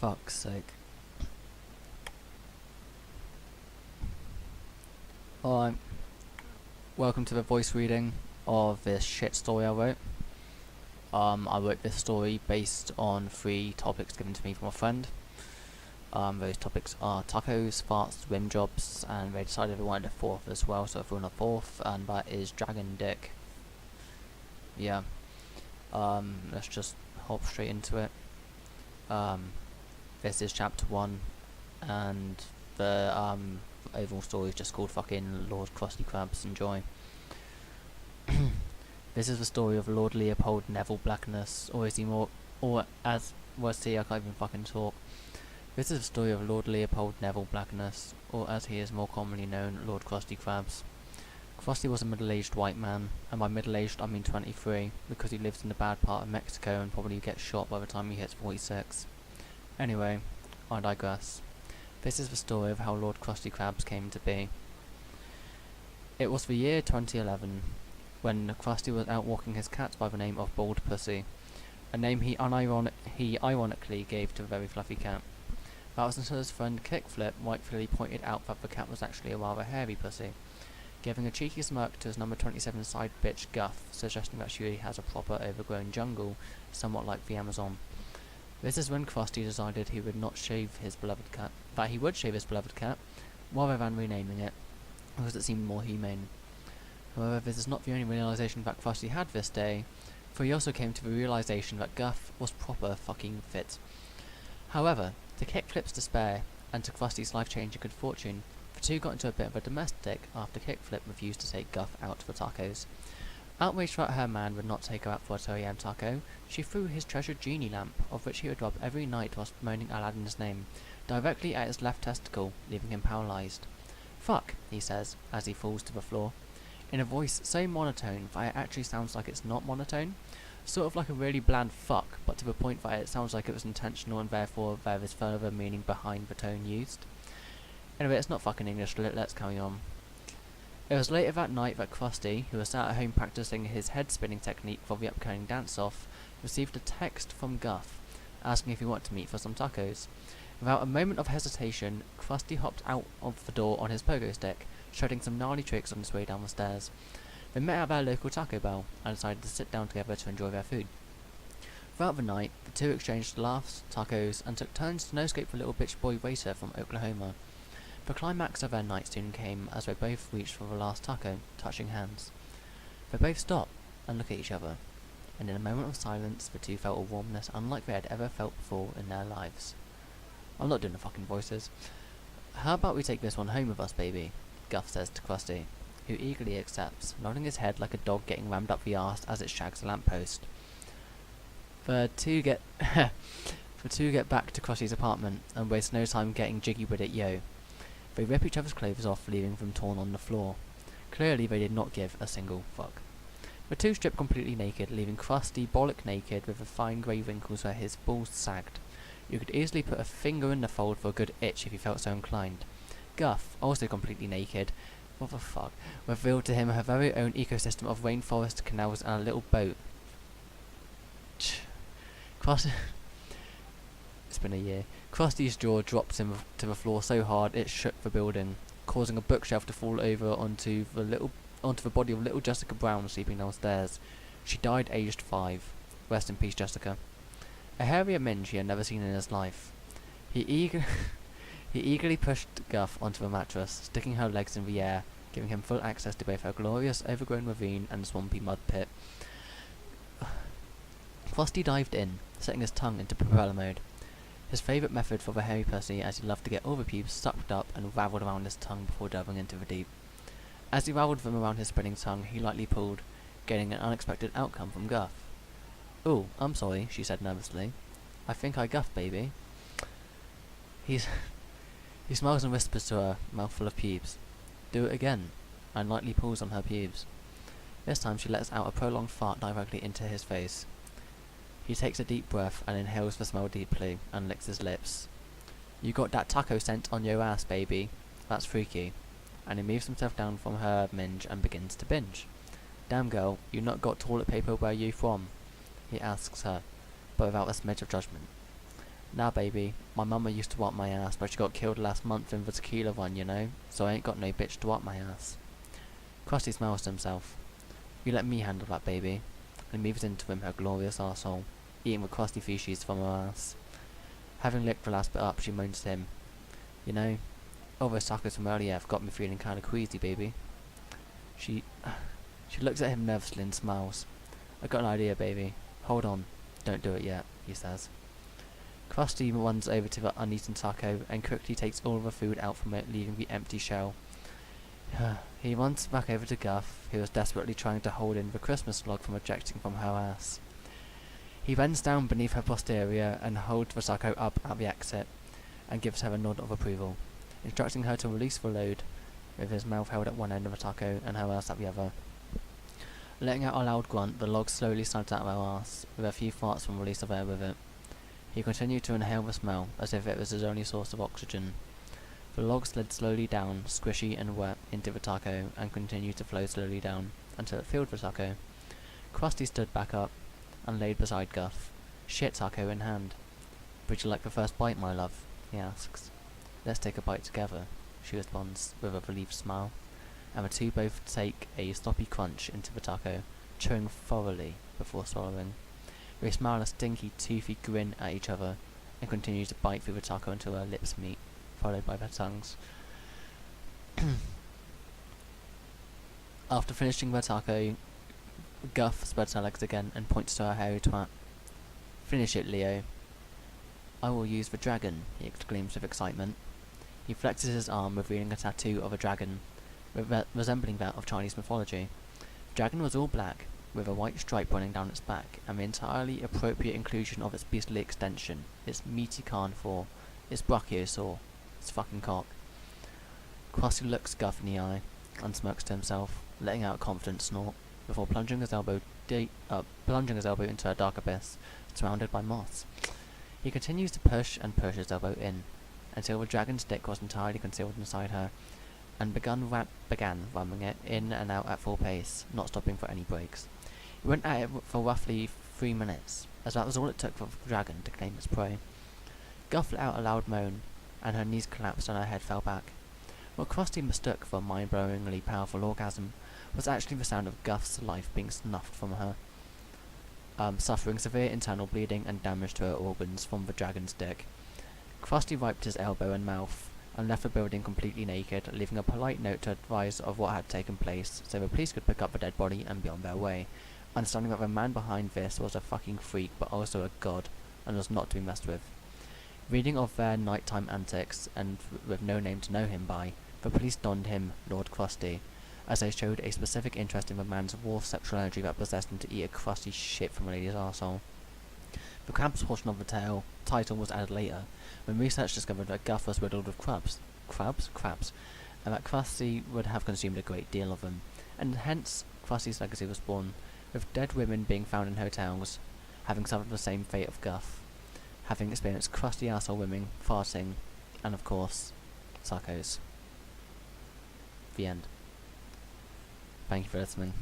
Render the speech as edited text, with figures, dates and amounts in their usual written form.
Fuck's sake. Alright, welcome to the voice reading of this shit story I wrote. I wrote this story based on 3 topics given to me from a friend. Those topics are tacos, farts, rim jobs, and they decided they wanted a 4th as well, so I threw in a 4th, and that is dragon dick. Yeah. Let's just hop straight into it. This is chapter 1, and the overall story is just called fucking Lord Crusty Krabs. Enjoy. This is the story of Lord Leopold Neville Blackness, or is he more, or as, well, see, I can't even fucking talk. This is the story of Lord Leopold Neville Blackness, or as he is more commonly known, Lord Crusty Krabs. Crusty was a middle-aged white man, and by middle-aged I mean 23, because he lives in the bad part of Mexico and probably gets shot by the time he hits 46. Anyway, I digress. This is the story of how Lord Crusty Krabs came to be. It was the year 2011, when Crusty was out walking his cat by the name of Bald Pussy, a name he ironically gave to a very fluffy cat. That was until his friend Kickflip rightfully pointed out that the cat was actually a rather hairy pussy, giving a cheeky smirk to his number 27 side bitch Guff, suggesting that she really has a proper overgrown jungle, somewhat like the Amazon. This is when Crusty decided he would not shave his beloved cat, that he would shave his beloved cat, rather than renaming it, because it seemed more humane. However, this is not the only realization that Crusty had this day, for he also came to the realization that Guff was proper fucking fit. However, to Kickflip's despair, and to Crusty's life-changing good fortune, the two got into a bit of a domestic after Kickflip refused to take Guff out for tacos. Outraged that her man would not take her out for a 2 AM taco, she threw his treasured genie lamp, of which he would rub every night whilst moaning Aladdin's name, directly at his left testicle, leaving him paralysed. "Fuck," he says, as he falls to the floor, in a voice so monotone that it actually sounds like it's not monotone, sort of like a really bland fuck, but to the point that it sounds like it was intentional and therefore there is further meaning behind the tone used. Anyway, it's not fucking English, let's carry on. It was later that night that Crusty, who was sat at home practicing his head-spinning technique for the upcoming dance-off, received a text from Guff, asking if he wanted to meet for some tacos. Without a moment of hesitation, Crusty hopped out of the door on his pogo stick, shredding some gnarly tricks on his way down the stairs. They met at their local Taco Bell, and decided to sit down together to enjoy their food. Throughout the night, the two exchanged laughs, tacos, and took turns to no-scope the little bitch boy waiter from Oklahoma. The climax of their night soon came as they both reached for the last taco, touching hands. They both stopped and looked at each other, and in a moment of silence the two felt a warmness unlike they had ever felt before in their lives. I'm not doing the fucking voices. "How about we take this one home with us, baby?" Guff says to Crusty, who eagerly accepts, nodding his head like a dog getting rammed up the arse as it shags a lamppost. The two get back to Krusty's apartment and waste no time getting jiggy with it, yo. They rip each other's clothes off, leaving them torn on the floor. Clearly they did not give a single fuck. The two stripped completely naked, leaving Crusty bollock naked with the fine grey wrinkles where his balls sagged. You could easily put a finger in the fold for a good itch if you felt so inclined. Guff, also completely naked, what the fuck, revealed to him her very own ecosystem of rainforest, canals, and a little boat. It's been a year. Krusty's jaw dropped to the floor so hard it shook the building, causing a bookshelf to fall over onto the body of little Jessica Brown sleeping downstairs. She died aged 5. Rest in peace, Jessica. A hairier minge he had never seen in his life. He eagerly pushed Guff onto the mattress, sticking her legs in the air, giving him full access to both her glorious overgrown ravine and swampy mud pit. Crusty dived in, setting his tongue into propeller mode. His favourite method for the hairy pussy, as he loved to get all the pubes sucked up and ravelled around his tongue before delving into the deep. As he ravelled them around his spinning tongue, he lightly pulled, gaining an unexpected outcome from Guff. "Ooh, I'm sorry," she said nervously. "I think I guffed, baby." He smiles and whispers to her, mouthful of pubes. "Do it again," and lightly pulls on her pubes. This time she lets out a prolonged fart directly into his face. He takes a deep breath and inhales the smell deeply, and licks his lips. "You got that taco scent on your ass, baby. That's freaky." And he moves himself down from her minge and begins to binge. "Damn girl, you not got toilet paper where you from?" he asks her, but without a smidge of judgment. Nah, baby, my mama used to wipe my ass, but she got killed last month in the tequila run, you know, so I ain't got no bitch to wipe my ass. Crusty smiles to himself. You let me handle that, baby. And moves into him her glorious arsehole, eating the crusty feces from her ass. Having licked the last bit up, she moans to him. You know, all those tacos from earlier have got me feeling kinda queasy, baby. She looks at him nervously and smiles. I got an idea, baby. Hold on. Don't do it yet, he says. Crusty runs over to the uneaten taco and quickly takes all of the food out from it, leaving the empty shell. He runs back over to Guff, who is desperately trying to hold in the Christmas log from ejecting from her ass. He bends down beneath her posterior and holds the taco up at the exit, and gives her a nod of approval, instructing her to release the load, with his mouth held at one end of the taco and her ass at the other. Letting out a loud grunt, the log slowly slides out of her ass, with a few farts from release of air with it. He continued to inhale the smell, as if it was his only source of oxygen. The log slid slowly down, squishy and wet, into the taco, and continued to flow slowly down, until it filled the taco. Crusty stood back up, and laid beside Guff, shit taco in hand. Would you like the first bite, my love? He asks. Let's take a bite together, she responds, with a relieved smile, and the two both take a sloppy crunch into the taco, chewing thoroughly before swallowing. They smile a stinky, toothy grin at each other, and continue to bite through the taco until their lips meet, followed by their tongues. After finishing their taco, Guff spreads her legs again and points to her hairy twat. Finish it, Leo. I will use the dragon, he exclaims with excitement. He flexes his arm, revealing a tattoo of a dragon, resembling that of Chinese mythology. The dragon was all black, with a white stripe running down its back, and the entirely appropriate inclusion of its beastly extension, its meaty carnivore, its brachiosaur, its fucking cock. Crusty looks Guff in the eye, and smirks to himself, letting out a confident snort, before plunging his elbow into a dark abyss, surrounded by moss. He continues to push and push his elbow in, until the dragon's dick was entirely concealed inside her, and began ramming it in and out at full pace, not stopping for any breaks. He went at it for roughly 3 minutes, as that was all it took for the dragon to claim its prey. Guff let out a loud moan, and her knees collapsed and her head fell back. What Crusty mistook for a mind-blowingly powerful orgasm was actually the sound of Guff's life being snuffed from her, suffering severe internal bleeding and damage to her organs from the dragon's dick. Crusty wiped his elbow and mouth, and left the building completely naked, leaving a polite note to advise of what had taken place, so the police could pick up the dead body and be on their way, understanding that the man behind this was a fucking freak, but also a god, and was not to be messed with. Reading of their nighttime antics, and with no name to know him by, the police donned him Lord Crusty, as they showed a specific interest in the man's raw sexual energy that possessed him to eat a crusty shit from a lady's arsehole. The crabs portion of the title was added later, when research discovered that Guff was riddled with crabs, and that Crusty would have consumed a great deal of them, and hence Crusty's legacy was born, with dead women being found in hotels, having suffered the same fate of Guff, having experienced crusty arsehole women, farting, and of course, tacos. The end. Thank you for listening.